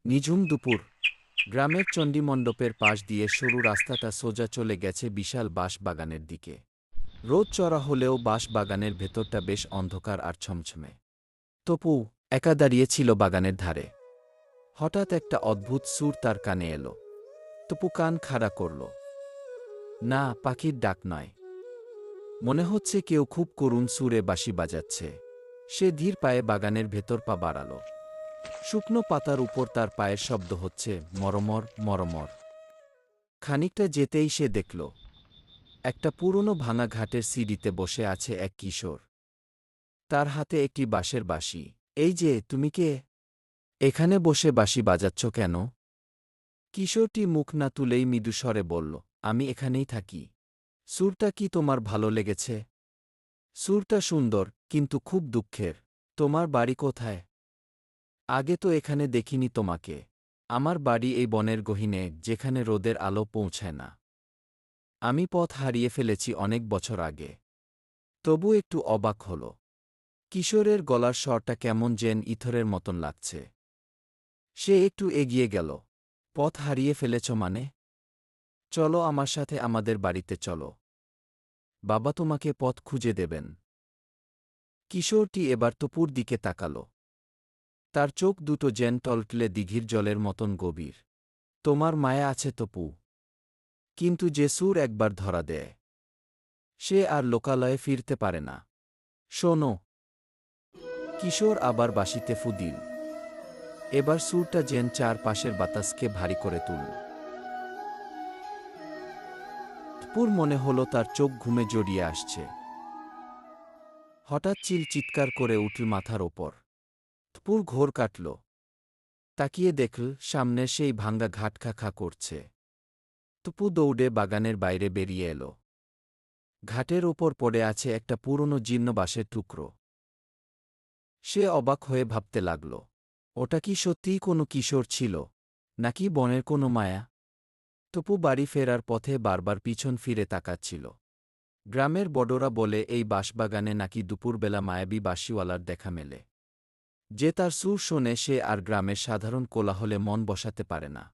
নিঝুম দুপুর। গ্রামের চণ্ডীমণ্ডপের পাশ দিয়ে সরু রাস্তাটা সোজা চলে গেছে বিশাল বাঁশ বাগানের দিকে। রোদ চড়া হলেও বাঁশ বাগানের ভেতরটা বেশ অন্ধকার আর ছমছমে। তপু একা দাঁড়িয়ে ছিল বাগানের ধারে। হঠাৎ একটা অদ্ভুত সুর তার কানে এলো। তপু কান খাড়া করল। না, পাখির ডাক নয়। মনে হচ্ছে কেউ খুব করুণ সুরে বাঁশি বাজাচ্ছে। সে ধীর পায়ে বাগানের ভেতর পা বাড়াল। শুকনো পাতার উপর তার পায়ের শব্দ হচ্ছে মরমর মরমর। খানিকটা যেতেই সে দেখল একটা পুরনো ভাঙা ঘাটের সিঁড়িতে বসে আছে এক কিশোর। তার হাতে একটি বাঁশের বাঁশি। এই যে, তুমি কে? এখানে বসে বাঁশি বাজাচ্ছ কেন? কিশোরটি মুখ না তুলেই মৃদুস্বরে বলল, আমি এখানেই থাকি। সুরটা কি তোমার ভালো লেগেছে? সুরটা সুন্দর, কিন্তু খুব দুঃখের। তোমার বাড়ি কোথায়? আগে তো এখানে দেখিনি তোমাকে। আমার বাড়ি এই বনের গহীনে, যেখানে রোদের আলো পৌঁছায় না। আমি পথ হারিয়ে ফেলেছি অনেক বছর আগে। তবু একটু অবাক হল। কিশোরের গলার স্বরটা কেমন যেন ইথরের মতন লাগছে। সে একটু এগিয়ে গেল। পথ হারিয়ে ফেলেছ মানে? চলো আমার সাথে আমাদের বাড়িতে চলো। বাবা তোমাকে পথ খুঁজে দেবেন। কিশোরটি এবার তপুর দিকে তাকাল। তার চোখ দুটো যেন টলটলে দিঘির জলের মতন গভীর। তোমার মায়া আছে তপু। কিন্তু যে সুর একবার ধরা দেয়, সে আর লোকালয়ে ফিরতে পারে না। শোনো। কিশোর আবার বাঁশিতে ফু দিল। এবার সুরটা যেন চারপাশের বাতাসকে ভারী করে তুলল। তপুর মনে হল তার চোখ ঘুমে জড়িয়ে আসছে। হঠাৎ চিৎকার করে উঠল মাথার ওপর। তপুর ঘোর কাটল। তাকিয়ে দেখল সামনে সেই ভাঙ্গা ঘাট খা খা করছে। তপু দৌড়ে বাগানের বাইরে বেরিয়ে এল। ঘাটের ওপর পড়ে আছে একটা পুরনো জীর্ণ বাঁশের টুকরো। সে অবাক হয়ে ভাবতে লাগল, ওটা কি সত্যিই কোনো কিশোর ছিল, নাকি বনের কোনো মায়া? তপু বাড়ি ফেরার পথে বারবার পিছন ফিরে তাকাচ্ছিল। গ্রামের বড়রা বলে এই বাঁশবাগানে নাকি দুপুরবেলা মায়াবী বাঁশিওয়ালার দেখা মেলে। যে তার সুর শোনে সে আর গ্রামের সাধারণ কোলাহলে মন বসাতে পারে না।